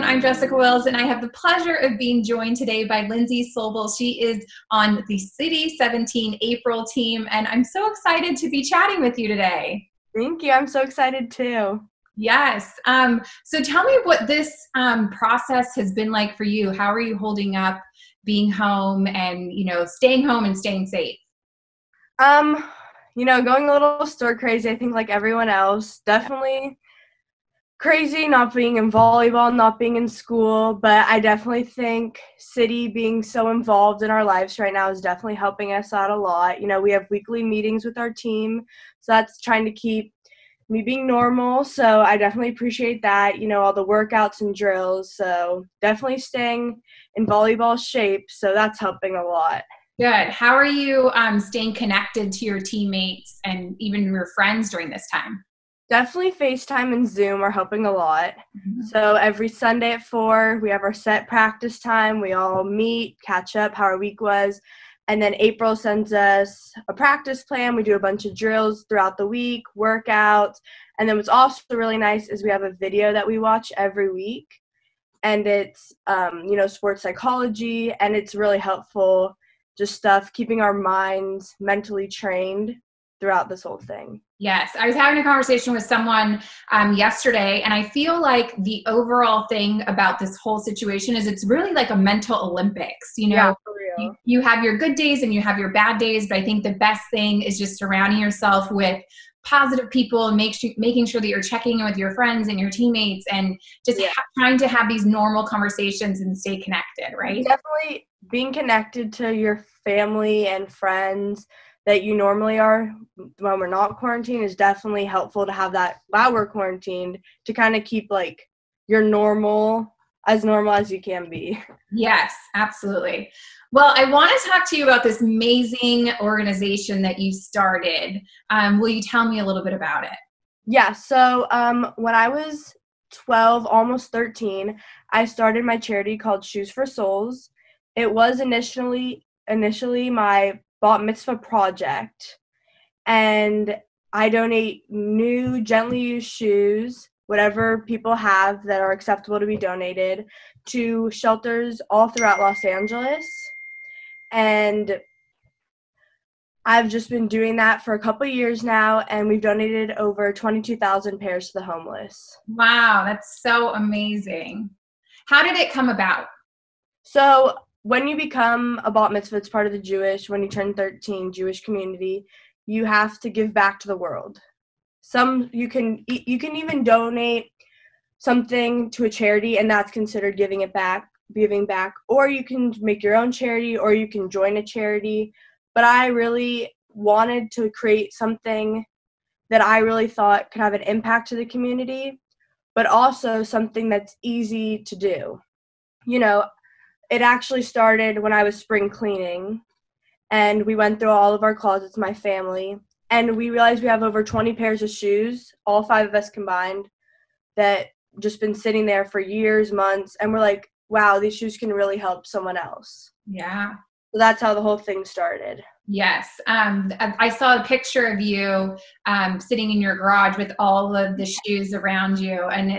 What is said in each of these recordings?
everyone. I'm Jessica Wills, and I have the pleasure of being joined today by Lindsay Sobel. She is on the City 17 April team, and I'm so excited to be chatting with you today. Thank you. I'm so excited too. Yes. So tell me what this process has been like for you. How are you holding up being home and, staying home and staying safe? Going a little stir crazy, I think like everyone else. Definitely crazy not being in volleyball, not being in school, but I definitely think City being so involved in our lives right now is definitely helping us out a lot. We have weekly meetings with our team, so that's trying to keep me being normal, so I definitely appreciate that, all the workouts and drills, so definitely staying in volleyball shape, so that's helping a lot. Good. How are you staying connected to your teammates and even your friends during this time? Definitely FaceTime and Zoom are helping a lot. Mm-hmm. So every Sunday at 4, we have our set practice time. We all meet, catch up how our week was. And then April sends us a practice plan. We do a bunch of drills throughout the week, workouts. And then what's also really nice is we have a video that we watch every week. And it's, sports psychology. And it's really helpful, just stuff, keeping our minds mentally trained throughout this whole thing. Yes, I was having a conversation with someone yesterday, and I feel like the overall thing about this whole situation is it's really like a mental Olympics. Yeah, for real. You have your good days and you have your bad days, but I think the best thing is just surrounding yourself with positive people and making sure that you're checking in with your friends and your teammates and just trying to have these normal conversations and stay connected, right? Definitely being connected to your family and friends that you normally are when we're not quarantined is definitely helpful to have that while we're quarantined to kind of keep like your normal as you can be. Yes, absolutely. Well, I want to talk to you about this amazing organization that you started. Will you tell me a little bit about it? Yeah, so when I was 12, almost 13, I started my charity called Shoes for Souls. It was initially my bat mitzvah project, and I donate new gently used shoes, whatever people have that are acceptable to be donated, to shelters all throughout Los Angeles. And I've just been doing that for a couple of years now, and we've donated over 22,000 pairs to the homeless. Wow, that's so amazing. How did it come about? So when you become a bat mitzvah, it's part of when you turn 13, Jewish community, you have to give back to the world. You can even donate something to a charity, and that's considered giving back, or you can make your own charity, or you can join a charity. But I really wanted to create something that I really thought could have an impact to the community, but also something that's easy to do. It actually started when I was spring cleaning, and we went through all of our closets, my family, and we realized we have over 20 pairs of shoes, all 5 of us combined, that just been sitting there for years, months, and we're like, wow, these shoes can really help someone else. Yeah. So that's how the whole thing started. Yes. I saw a picture of you sitting in your garage with all of the shoes around you, and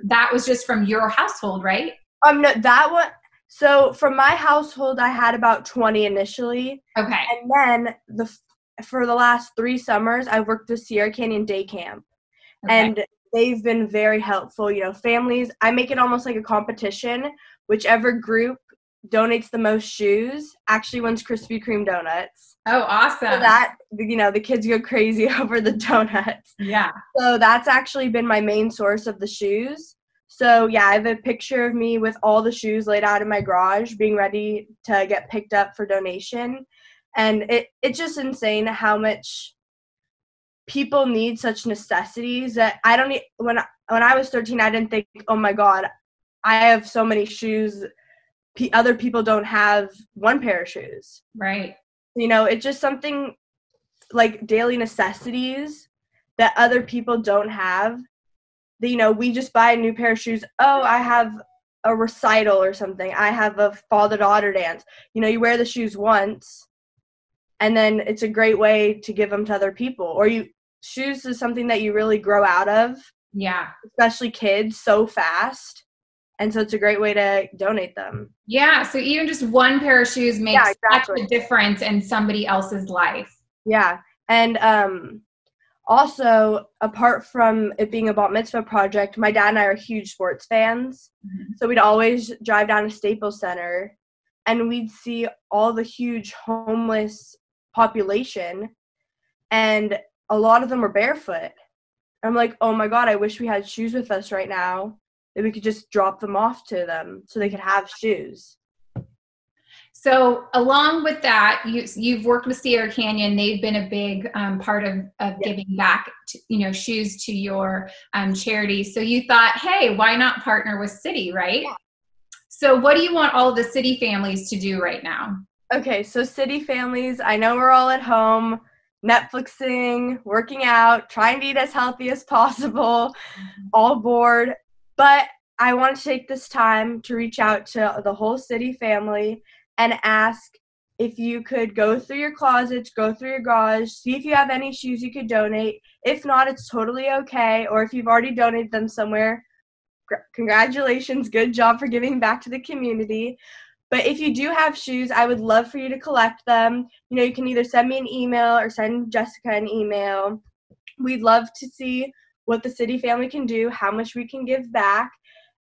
that was just from your household, right? No, that one. So from my household, I had about 20 initially. Okay. And then for the last 3 summers, I worked with Sierra Canyon Day Camp. Okay. And they've been very helpful. Families, I make it almost like a competition. Whichever group donates the most shoes actually wins Krispy Kreme donuts. Oh, awesome. So that, the kids go crazy over the donuts. Yeah. So that's actually been my main source of the shoes. So, yeah, I have a picture of me with all the shoes laid out in my garage being ready to get picked up for donation. And it's just insane how much people need such necessities that when I was 13, I didn't think, oh, my God, I have so many shoes. Other people don't have one pair of shoes. Right. It's just something like daily necessities that other people don't have. We just buy a new pair of shoes. Oh, I have a recital or something. I have a father-daughter dance. You wear the shoes once, and then it's a great way to give them to other people. Or shoes is something that you really grow out of. Yeah. Especially kids so fast. And so it's a great way to donate them. Yeah, so even just one pair of shoes makes such a difference in somebody else's life. Yeah, and also, apart from it being a bat mitzvah project, my dad and I are huge sports fans. Mm-hmm. So we'd always drive down to Staples Center, and we'd see all the huge homeless population, and a lot of them were barefoot. I'm like, oh my God, I wish we had shoes with us right now, that we could just drop them off to them so they could have shoes. So along with that, you've worked with Sierra Canyon. They've been a big part of giving back, shoes to your charity. So you thought, hey, why not partner with City, right? Yeah. So what do you want all of the City families to do right now? Okay, so City families, I know we're all at home, Netflixing, working out, trying to eat as healthy as possible, all bored. But I want to take this time to reach out to the whole City family and ask if you could go through your closets, go through your garage, see if you have any shoes you could donate. If not, it's totally okay. Or if you've already donated them somewhere, congratulations, good job for giving back to the community. But if you do have shoes, I would love for you to collect them. You can either send me an email or send Jessica an email. We'd love to see what the City family can do, how much we can give back.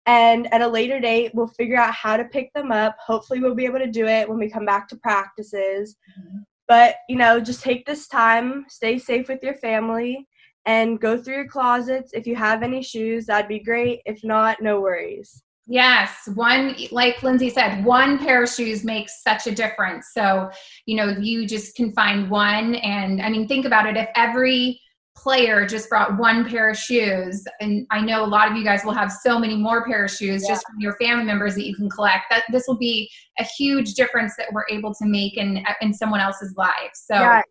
And at a later date, we'll figure out how to pick them up. Hopefully, we'll be able to do it when we come back to practices. Mm-hmm. But, just take this time, stay safe with your family, and go through your closets. If you have any shoes, that'd be great. If not, no worries. Yes. Like Lindsay said, one pair of shoes makes such a difference. So, you just can find one. And I mean, think about it. If every player just brought one pair of shoes, and I know a lot of you guys will have so many more pair of shoes just from your family members that you can collect, that this will be a huge difference that we're able to make in someone else's life. So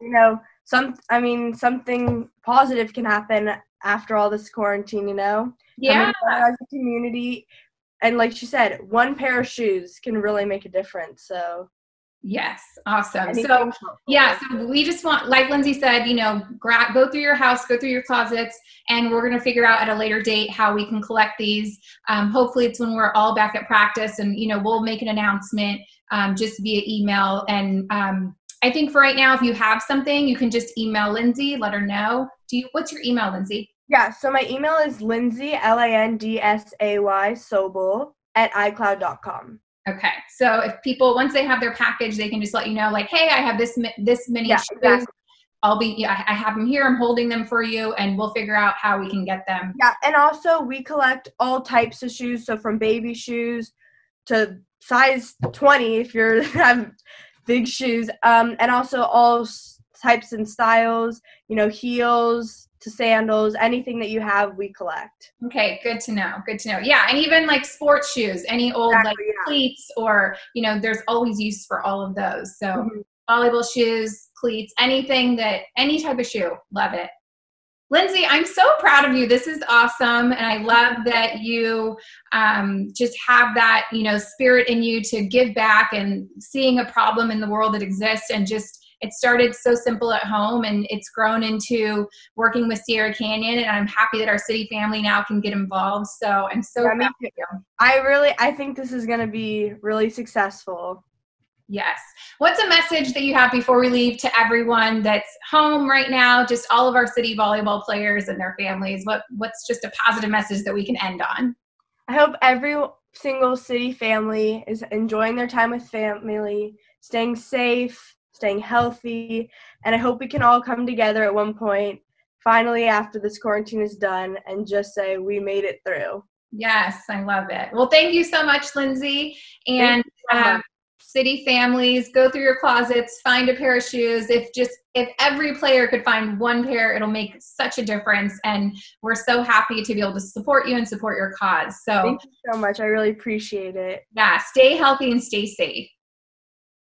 something positive can happen after all this quarantine, Yeah. As a community, and like she said, one pair of shoes can really make a difference. So yes. Awesome. So we just want, like Lindsay said, go through your house, go through your closets, and we're going to figure out at a later date how we can collect these. Hopefully it's when we're all back at practice, and, we'll make an announcement just via email. And I think for right now, if you have something, you can just email Lindsay, let her know. What's your email, Lindsay? Yeah. So my email is Lindsay, Lindsay Sobel @iCloud.com. Okay. So if people, once they have their package, they can just let you know, like, hey, I have this many shoes. Exactly. I have them here. I'm holding them for you, and we'll figure out how we can get them. Yeah. And also we collect all types of shoes. So from baby shoes to size 20, if you have big shoes, and also all types and styles, heels to sandals, anything that you have, we collect. Okay, good to know. Yeah, and even like sports shoes, any old cleats, or there's always use for all of those. So volleyball shoes, cleats, any type of shoe, love it. Lindsay, I'm so proud of you. This is awesome, and I love that you just have that spirit in you to give back, and seeing a problem in the world that exists, and just. It started so simple at home, and it's grown into working with Sierra Canyon, and I'm happy that our City family now can get involved. So I'm so proud of you. I think this is going to be really successful. Yes. What's a message that you have before we leave to everyone that's home right now, just all of our City volleyball players and their families? What's just a positive message that we can end on? I hope every single City family is enjoying their time with family, staying safe, staying healthy, and I hope we can all come together at one point, finally, after this quarantine is done, and just say we made it through. Yes, I love it. Well, thank you so much, Lindsay. And City families, go through your closets, find a pair of shoes. If every player could find one pair, it'll make such a difference. And we're so happy to be able to support you and support your cause. So thank you so much. I really appreciate it. Yeah, stay healthy and stay safe.